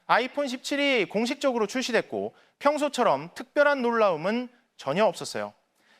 아이폰 17이 공식적으로 출시됐고 평소처럼 특별한 놀라움은 전혀 없었어요.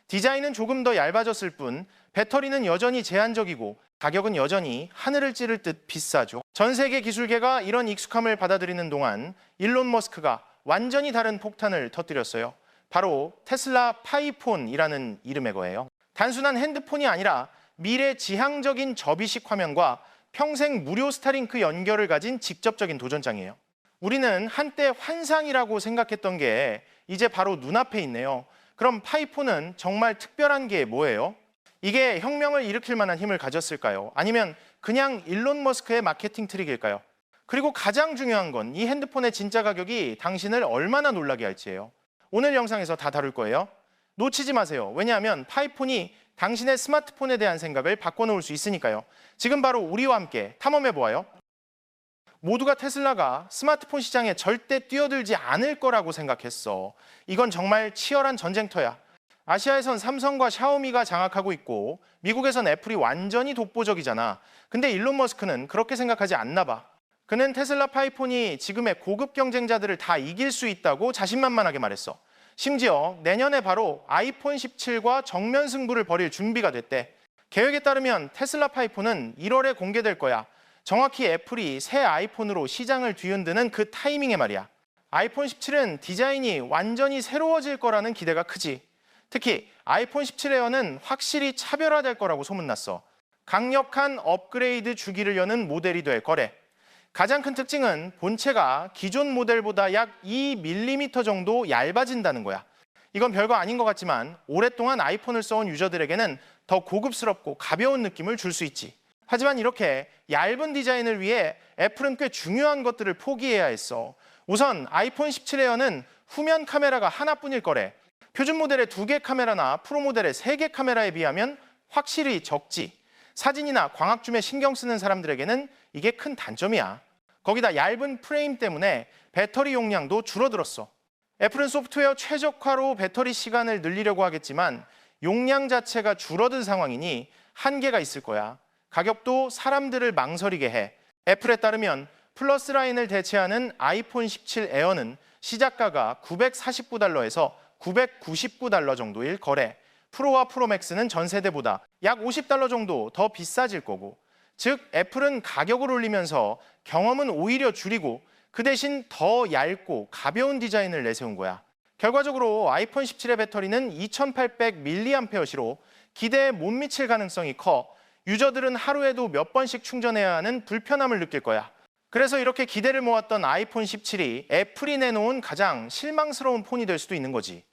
디자인은 조금 더 얇아졌을 뿐 배터리는 여전히 제한적이고 가격은 여전히 하늘을 찌를 듯 비싸죠. 전 세계 기술계가 이런 익숙함을 받아들이는 동안 일론 머스크가 완전히 다른 폭탄을 터뜨렸어요. 바로 테슬라 파이폰이라는 이름의 거예요. 단순한 핸드폰이 아니라 미래 지향적인 접이식 화면과 평생 무료 스타링크 연결을 가진 직접적인 도전장이에요. 우리는 한때 환상이라고 생각했던 게 이제 바로 눈앞에 있네요. 그럼 파이폰은 정말 특별한 게 뭐예요? 이게 혁명을 일으킬 만한 힘을 가졌을까요? 아니면 그냥 일론 머스크의 마케팅 트릭일까요? 그리고 가장 중요한 건 이 핸드폰의 진짜 가격이 당신을 얼마나 놀라게 할지예요. 오늘 영상에서 다 다룰 거예요. 놓치지 마세요. 왜냐하면 파이폰이 당신의 스마트폰에 대한 생각을 바꿔놓을 수 있으니까요. 지금 바로 우리와 함께 탐험해보아요. 모두가 테슬라가 스마트폰 시장에 절대 뛰어들지 않을 거라고 생각했어. 이건 정말 치열한 전쟁터야. 아시아에선 삼성과 샤오미가 장악하고 있고 미국에선 애플이 완전히 독보적이잖아. 근데 일론 머스크는 그렇게 생각하지 않나 봐. 그는 테슬라 파이폰이 지금의 고급 경쟁자들을 다 이길 수 있다고 자신만만하게 말했어. 심지어 내년에 바로 아이폰 17과 정면 승부를 벌일 준비가 됐대. 계획에 따르면 테슬라 파이폰은 1월에 공개될 거야. 정확히 애플이 새 아이폰으로 시장을 뒤흔드는 그 타이밍에 말이야. 아이폰 17은 디자인이 완전히 새로워질 거라는 기대가 크지. 특히 아이폰 17 에어는 확실히 차별화될 거라고 소문났어. 강력한 업그레이드 주기를 여는 모델이 될 거래. 가장 큰 특징은 본체가 기존 모델보다 약 2mm 정도 얇아진다는 거야. 이건 별거 아닌 것 같지만 오랫동안 아이폰을 써온 유저들에게는 더 고급스럽고 가벼운 느낌을 줄 수 있지. 하지만 이렇게 얇은 디자인을 위해 애플은 꽤 중요한 것들을 포기해야 했어. 우선 아이폰 17 에어는 후면 카메라가 하나뿐일 거래. 표준 모델의 2개 카메라나 프로 모델의 3개 카메라에 비하면 확실히 적지. 사진이나 광학줌에 신경 쓰는 사람들에게는 이게 큰 단점이야. 거기다 얇은 프레임 때문에 배터리 용량도 줄어들었어. 애플은 소프트웨어 최적화로 배터리 시간을 늘리려고 하겠지만 용량 자체가 줄어든 상황이니 한계가 있을 거야. 가격도 사람들을 망설이게 해. 애플에 따르면 플러스 라인을 대체하는 아이폰 17 에어는 시작가가 $949에서 $999 정도일 거래. 프로와 프로맥스는 전 세대보다 약 $50 정도 더 비싸질 거고. 즉 애플은 가격을 올리면서 경험은 오히려 줄이고 그 대신 더 얇고 가벼운 디자인을 내세운 거야. 결과적으로 아이폰 17의 배터리는 2800mAh로 기대에 못 미칠 가능성이 커 유저들은 하루에도 몇 번씩 충전해야 하는 불편함을 느낄 거야. 그래서 이렇게 기대를 모았던 아이폰 17이 애플이 내놓은 가장 실망스러운 폰이 될 수도 있는 거지.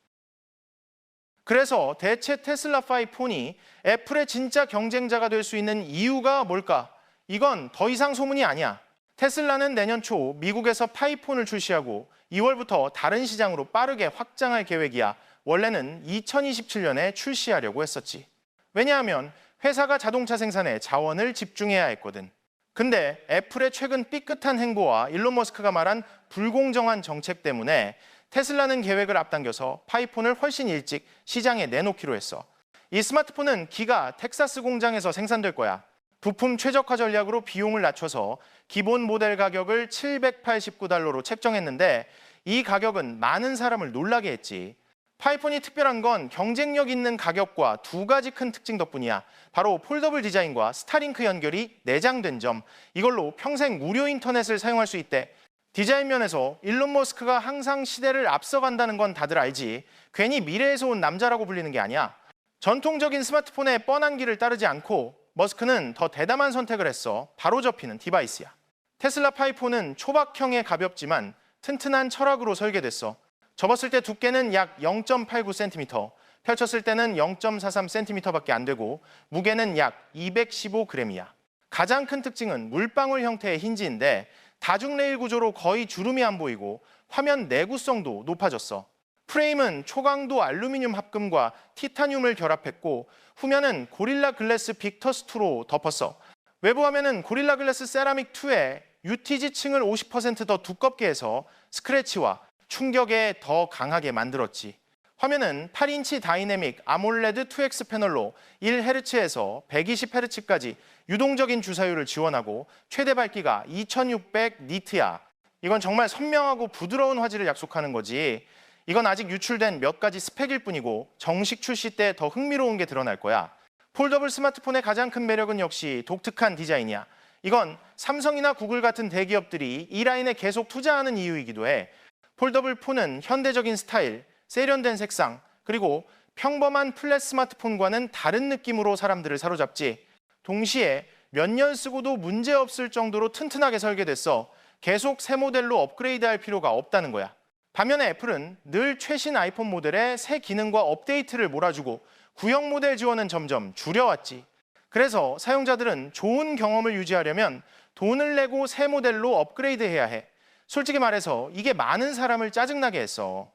그래서 대체 테슬라 파이폰이 애플의 진짜 경쟁자가 될 수 있는 이유가 뭘까? 이건 더 이상 소문이 아니야. 테슬라는 내년 초 미국에서 파이폰을 출시하고 2월부터 다른 시장으로 빠르게 확장할 계획이야. 원래는 2027년에 출시하려고 했었지. 왜냐하면 회사가 자동차 생산에 자원을 집중해야 했거든. 근데 애플의 최근 삐끗한 행보와 일론 머스크가 말한 불공정한 정책 때문에 테슬라는 계획을 앞당겨서 파이폰을 훨씬 일찍 시장에 내놓기로 했어. 이 스마트폰은 기가 텍사스 공장에서 생산될 거야. 부품 최적화 전략으로 비용을 낮춰서 기본 모델 가격을 $789로 책정했는데 이 가격은 많은 사람을 놀라게 했지. 파이폰이 특별한 건 경쟁력 있는 가격과 2가지 큰 특징 덕분이야. 바로 폴더블 디자인과 스타링크 연결이 내장된 점. 이걸로 평생 무료 인터넷을 사용할 수 있대. 디자인 면에서 일론 머스크가 항상 시대를 앞서간다는 건 다들 알지. 괜히 미래에서 온 남자라고 불리는 게 아니야. 전통적인 스마트폰의 뻔한 길을 따르지 않고 머스크는 더 대담한 선택을 했어. 바로 접히는 디바이스야. 테슬라 파이폰은 초박형에 가볍지만 튼튼한 철학으로 설계됐어. 접었을 때 두께는 약 0.89cm, 펼쳤을 때는 0.43cm밖에 안 되고 무게는 약 215g이야. 가장 큰 특징은 물방울 형태의 힌지인데 다중 레일 구조로 거의 주름이 안 보이고 화면 내구성도 높아졌어. 프레임은 초강도 알루미늄 합금과 티타늄을 결합했고 후면은 고릴라 글래스 빅터스2로 덮었어. 외부 화면은 고릴라 글래스 세라믹 2에 UTG층을 50% 더 두껍게 해서 스크래치와 충격에 더 강하게 만들었지. 화면은 8인치 다이내믹 아몰레드 2X 패널로 1Hz에서 120Hz까지 유동적인 주사율을 지원하고 최대 밝기가 2600니트야. 이건 정말 선명하고 부드러운 화질을 약속하는 거지. 이건 아직 유출된 몇 가지 스펙일 뿐이고 정식 출시 때 더 흥미로운 게 드러날 거야. 폴더블 스마트폰의 가장 큰 매력은 역시 독특한 디자인이야. 이건 삼성이나 구글 같은 대기업들이 이 라인에 계속 투자하는 이유이기도 해. 폴더블 폰은 현대적인 스타일, 세련된 색상, 그리고 평범한 플랫 스마트폰과는 다른 느낌으로 사람들을 사로잡지. 동시에 몇 년 쓰고도 문제없을 정도로 튼튼하게 설계됐어. 계속 새 모델로 업그레이드할 필요가 없다는 거야. 반면에 애플은 늘 최신 아이폰 모델에 새 기능과 업데이트를 몰아주고 구형 모델 지원은 점점 줄여왔지. 그래서 사용자들은 좋은 경험을 유지하려면 돈을 내고 새 모델로 업그레이드해야 해. 솔직히 말해서 이게 많은 사람을 짜증나게 했어.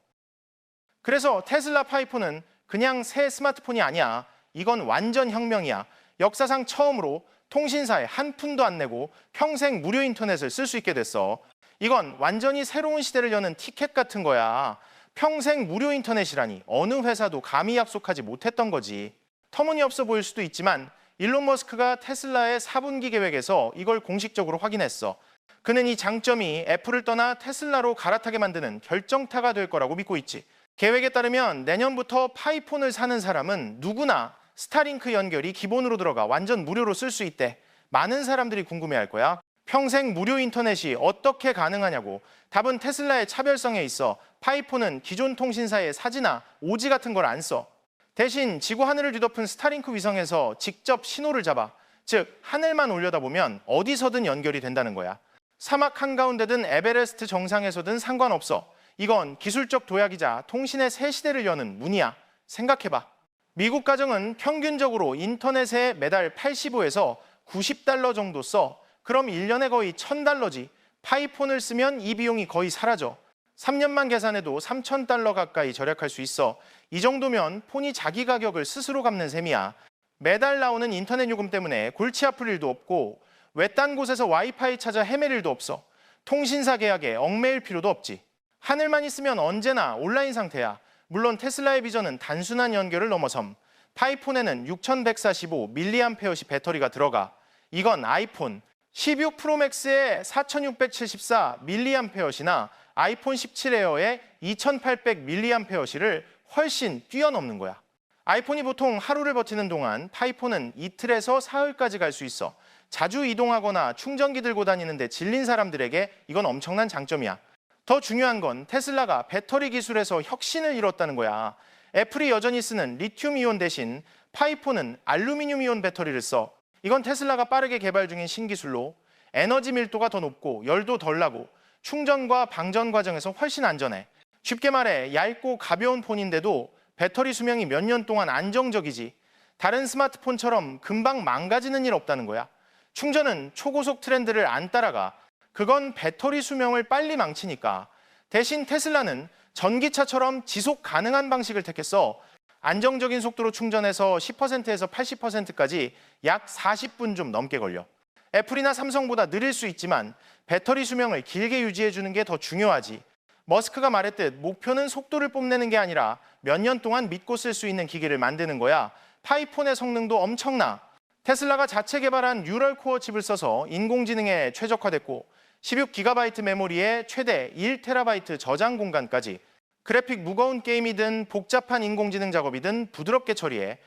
그래서 테슬라 파이폰은 그냥 새 스마트폰이 아니야. 이건 완전 혁명이야. 역사상 처음으로 통신사에 한 푼도 안 내고 평생 무료 인터넷을 쓸 수 있게 됐어. 이건 완전히 새로운 시대를 여는 티켓 같은 거야. 평생 무료 인터넷이라니 어느 회사도 감히 약속하지 못했던 거지. 터무니없어 보일 수도 있지만 일론 머스크가 테슬라의 4분기 계획에서 이걸 공식적으로 확인했어. 그는 이 장점이 애플을 떠나 테슬라로 갈아타게 만드는 결정타가 될 거라고 믿고 있지. 계획에 따르면 내년부터 파이폰을 사는 사람은 누구나 스타링크 연결이 기본으로 들어가 완전 무료로 쓸 수 있대. 많은 사람들이 궁금해할 거야. 평생 무료 인터넷이 어떻게 가능하냐고. 답은 테슬라의 차별성에 있어 파이폰은 기존 통신사의 사지나 오지 같은 걸 안 써. 대신 지구 하늘을 뒤덮은 스타링크 위성에서 직접 신호를 잡아. 즉 하늘만 올려다보면 어디서든 연결이 된다는 거야. 사막 한가운데든 에베레스트 정상에서든 상관없어. 이건 기술적 도약이자 통신의 새 시대를 여는 문이야. 생각해봐. 미국 가정은 평균적으로 인터넷에 매달 85에서 90달러 정도 써. 그럼 1년에 거의 1000달러지. 파이폰을 쓰면 이 비용이 거의 사라져. 3년만 계산해도 3000달러 가까이 절약할 수 있어. 이 정도면 폰이 자기 가격을 스스로 갚는 셈이야. 매달 나오는 인터넷 요금 때문에 골치 아플 일도 없고 외딴 곳에서 와이파이 찾아 헤맬 일도 없어. 통신사 계약에 얽매일 필요도 없지. 하늘만 있으면 언제나 온라인 상태야. 물론 테슬라의 비전은 단순한 연결을 넘어섬. 파이폰에는 6145mAh 배터리가 들어가. 이건 아이폰 16 프로맥스의 4674mAh나 아이폰 17 에어의 2800mAh를 훨씬 뛰어넘는 거야. 아이폰이 보통 하루를 버티는 동안 파이폰은 이틀에서 사흘까지 갈 수 있어. 자주 이동하거나 충전기 들고 다니는데 질린 사람들에게 이건 엄청난 장점이야. 더 중요한 건 테슬라가 배터리 기술에서 혁신을 이뤘다는 거야. 애플이 여전히 쓰는 리튬이온 대신 파이폰은 알루미늄이온 배터리를 써. 이건 테슬라가 빠르게 개발 중인 신기술로 에너지 밀도가 더 높고 열도 덜 나고 충전과 방전 과정에서 훨씬 안전해. 쉽게 말해 얇고 가벼운 폰인데도 배터리 수명이 몇 년 동안 안정적이지. 다른 스마트폰처럼 금방 망가지는 일 없다는 거야. 충전은 초고속 트렌드를 안 따라가. 그건 배터리 수명을 빨리 망치니까. 대신 테슬라는 전기차처럼 지속 가능한 방식을 택했어. 안정적인 속도로 충전해서 10%에서 80%까지 약 40분 좀 넘게 걸려. 애플이나 삼성보다 느릴 수 있지만 배터리 수명을 길게 유지해주는 게 더 중요하지. 머스크가 말했듯 목표는 속도를 뽐내는 게 아니라 몇 년 동안 믿고 쓸 수 있는 기기를 만드는 거야. 파이폰의 성능도 엄청나. 테슬라가 자체 개발한 뉴럴 코어 칩을 써서 인공지능에 최적화됐고 16GB 메모리에 최대 1TB 저장 공간까지. 그래픽 무거운 게임이든 복잡한 인공지능 작업이든 부드럽게 처리해.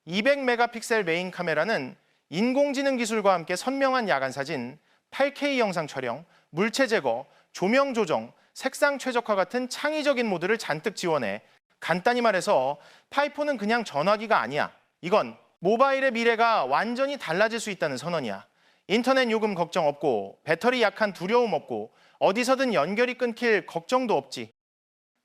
200메가픽셀 메인 카메라는 인공지능 기술과 함께 선명한 야간 사진, 8K 영상 촬영, 물체 제거, 조명 조정, 색상 최적화 같은 창의적인 모드를 잔뜩 지원해. 간단히 말해서 파이폰은 그냥 전화기가 아니야. 이건 모바일의 미래가 완전히 달라질 수 있다는 선언이야. 인터넷 요금 걱정 없고 배터리 약한 두려움 없고 어디서든 연결이 끊길 걱정도 없지.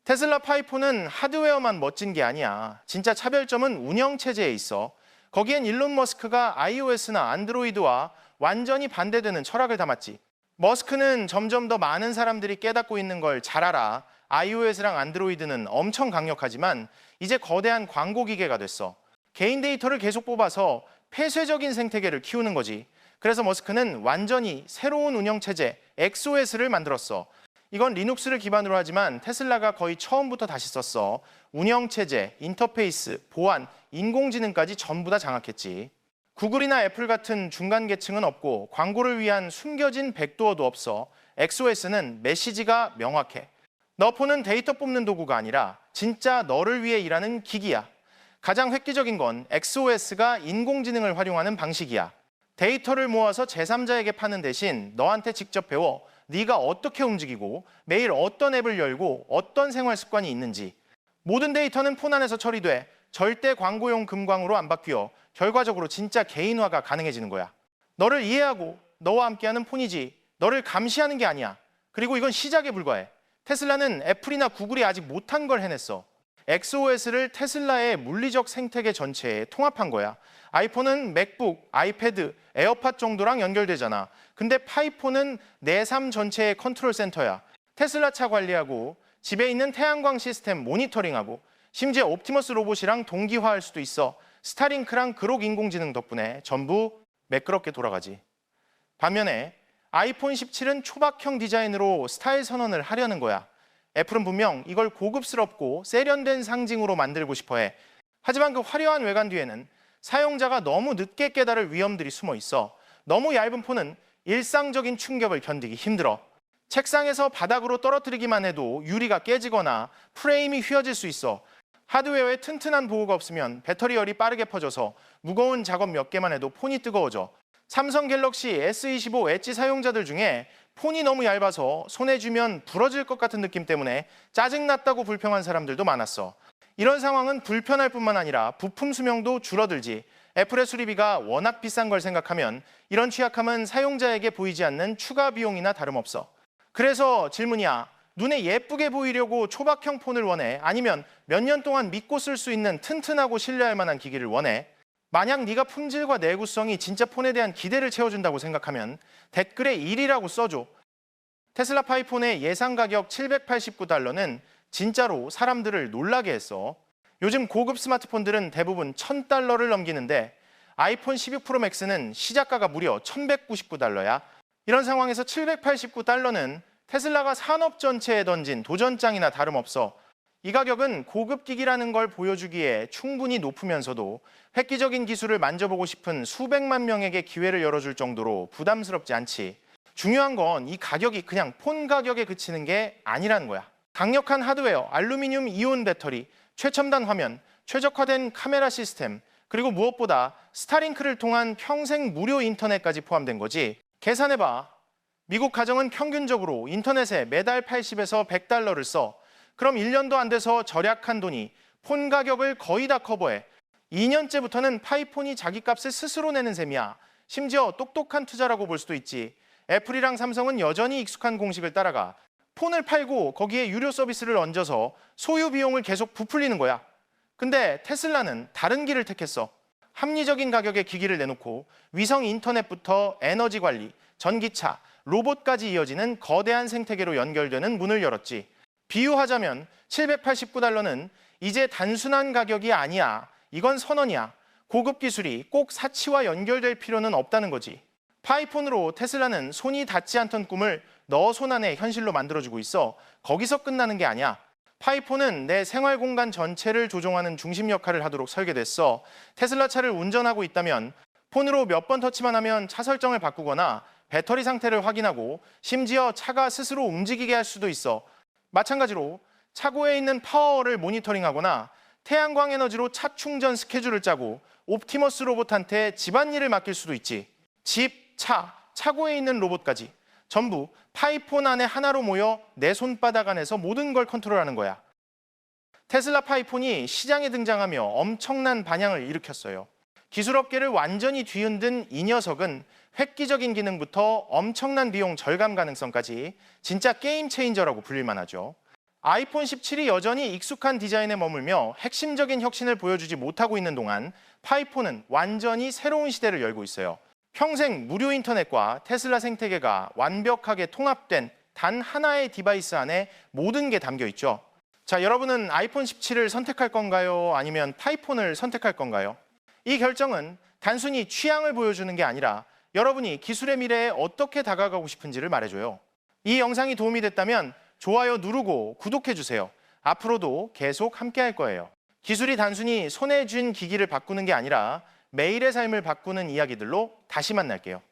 테슬라 파이폰은 하드웨어만 멋진 게 아니야. 진짜 차별점은 운영체제에 있어. 거기엔 일론 머스크가 iOS나 안드로이드와 완전히 반대되는 철학을 담았지. 머스크는 점점 더 많은 사람들이 깨닫고 있는 걸 잘 알아. iOS랑 안드로이드는 엄청 강력하지만 이제 거대한 광고 기계가 됐어. 개인 데이터를 계속 뽑아서 폐쇄적인 생태계를 키우는 거지. 그래서 머스크는 완전히 새로운 운영체제 XOS를 만들었어. 이건 리눅스를 기반으로 하지만 테슬라가 거의 처음부터 다시 썼어. 운영체제, 인터페이스, 보안, 인공지능까지 전부 다 장악했지. 구글이나 애플 같은 중간 계층은 없고 광고를 위한 숨겨진 백도어도 없어. XOS는 메시지가 명확해. 너 폰은 데이터 뽑는 도구가 아니라 진짜 너를 위해 일하는 기기야. 가장 획기적인 건 XOS가 인공지능을 활용하는 방식이야. 데이터를 모아서 제3자에게 파는 대신 너한테 직접 배워 네가 어떻게 움직이고 매일 어떤 앱을 열고 어떤 생활 습관이 있는지. 모든 데이터는 폰 안에서 처리돼 절대 광고용 금광으로 안 바뀌어 결과적으로 진짜 개인화가 가능해지는 거야. 너를 이해하고 너와 함께하는 폰이지 너를 감시하는 게 아니야. 그리고 이건 시작에 불과해. 테슬라는 애플이나 구글이 아직 못한 걸 해냈어. XOS를 테슬라의 물리적 생태계 전체에 통합한 거야. 아이폰은 맥북, 아이패드, 에어팟 정도랑 연결되잖아. 근데 파이폰은 내 삶 전체의 컨트롤 센터야. 테슬라 차 관리하고 집에 있는 태양광 시스템 모니터링하고 심지어 옵티머스 로봇이랑 동기화할 수도 있어. 스타링크랑 그록 인공지능 덕분에 전부 매끄럽게 돌아가지. 반면에 아이폰 17은 초박형 디자인으로 스타일 선언을 하려는 거야. 애플은 분명 이걸 고급스럽고 세련된 상징으로 만들고 싶어해. 하지만 그 화려한 외관 뒤에는 사용자가 너무 늦게 깨달을 위험들이 숨어 있어. 너무 얇은 폰은 일상적인 충격을 견디기 힘들어. 책상에서 바닥으로 떨어뜨리기만 해도 유리가 깨지거나 프레임이 휘어질 수 있어. 하드웨어에 튼튼한 보호가 없으면 배터리 열이 빠르게 퍼져서 무거운 작업 몇 개만 해도 폰이 뜨거워져. 삼성 갤럭시 S25 엣지 사용자들 중에 폰이 너무 얇아서 손에 쥐면 부러질 것 같은 느낌 때문에 짜증났다고 불평한 사람들도 많았어. 이런 상황은 불편할 뿐만 아니라 부품 수명도 줄어들지. 애플의 수리비가 워낙 비싼 걸 생각하면 이런 취약함은 사용자에게 보이지 않는 추가 비용이나 다름없어. 그래서 질문이야. 눈에 예쁘게 보이려고 초박형 폰을 원해? 아니면 몇 년 동안 믿고 쓸 수 있는 튼튼하고 신뢰할 만한 기기를 원해? 만약 네가 품질과 내구성이 진짜 폰에 대한 기대를 채워준다고 생각하면 댓글에 1이라고 써줘. 테슬라 파이폰의 예상 가격 $789는 진짜로 사람들을 놀라게 했어. 요즘 고급 스마트폰들은 대부분 $1,000를 넘기는데 아이폰 16 프로 맥스는 시작가가 무려 $1,199야. 이런 상황에서 $789는 테슬라가 산업 전체에 던진 도전장이나 다름없어. 이 가격은 고급 기기라는 걸 보여주기에 충분히 높으면서도 획기적인 기술을 만져보고 싶은 수백만 명에게 기회를 열어줄 정도로 부담스럽지 않지. 중요한 건 이 가격이 그냥 폰 가격에 그치는 게 아니라는 거야. 강력한 하드웨어, 알루미늄 이온 배터리, 최첨단 화면, 최적화된 카메라 시스템, 그리고 무엇보다 스타링크를 통한 평생 무료 인터넷까지 포함된 거지. 계산해봐. 미국 가정은 평균적으로 인터넷에 매달 80에서 $100를 써. 그럼 1년도 안 돼서 절약한 돈이 폰 가격을 거의 다 커버해. 2년째부터는 파이폰이 자기 값을 스스로 내는 셈이야. 심지어 똑똑한 투자라고 볼 수도 있지. 애플이랑 삼성은 여전히 익숙한 공식을 따라가. 폰을 팔고 거기에 유료 서비스를 얹어서 소유 비용을 계속 부풀리는 거야. 근데 테슬라는 다른 길을 택했어. 합리적인 가격의 기기를 내놓고 위성 인터넷부터 에너지 관리, 전기차, 로봇까지 이어지는 거대한 생태계로 연결되는 문을 열었지. 비유하자면 $789는 이제 단순한 가격이 아니야. 이건 선언이야. 고급 기술이 꼭 사치와 연결될 필요는 없다는 거지. 파이폰으로 테슬라는 손이 닿지 않던 꿈을 너 손 안에 현실로 만들어주고 있어. 거기서 끝나는 게 아니야. 파이폰은 내 생활 공간 전체를 조종하는 중심 역할을 하도록 설계됐어. 테슬라 차를 운전하고 있다면 폰으로 몇 번 터치만 하면 차 설정을 바꾸거나 배터리 상태를 확인하고 심지어 차가 스스로 움직이게 할 수도 있어. 마찬가지로 차고에 있는 파워를 모니터링하거나 태양광 에너지로 차 충전 스케줄을 짜고 옵티머스 로봇한테 집안일을 맡길 수도 있지. 집, 차, 차고에 있는 로봇까지 전부 파이폰 안에 하나로 모여 내 손바닥 안에서 모든 걸 컨트롤하는 거야. 테슬라 파이폰이 시장에 등장하며 엄청난 반향을 일으켰어요. 기술업계를 완전히 뒤흔든 이 녀석은 획기적인 기능부터 엄청난 비용 절감 가능성까지 진짜 게임 체인저라고 불릴 만하죠. 아이폰 17이 여전히 익숙한 디자인에 머물며 핵심적인 혁신을 보여주지 못하고 있는 동안 파이폰은 완전히 새로운 시대를 열고 있어요. 평생 무료 인터넷과 테슬라 생태계가 완벽하게 통합된 단 하나의 디바이스 안에 모든 게 담겨 있죠. 자, 여러분은 아이폰 17을 선택할 건가요? 아니면 파이폰을 선택할 건가요? 이 결정은 단순히 취향을 보여주는 게 아니라 여러분이 기술의 미래에 어떻게 다가가고 싶은지를 말해줘요. 이 영상이 도움이 됐다면 좋아요 누르고 구독해주세요. 앞으로도 계속 함께 할 거예요. 기술이 단순히 손에 쥔 기기를 바꾸는 게 아니라 매일의 삶을 바꾸는 이야기들로 다시 만날게요.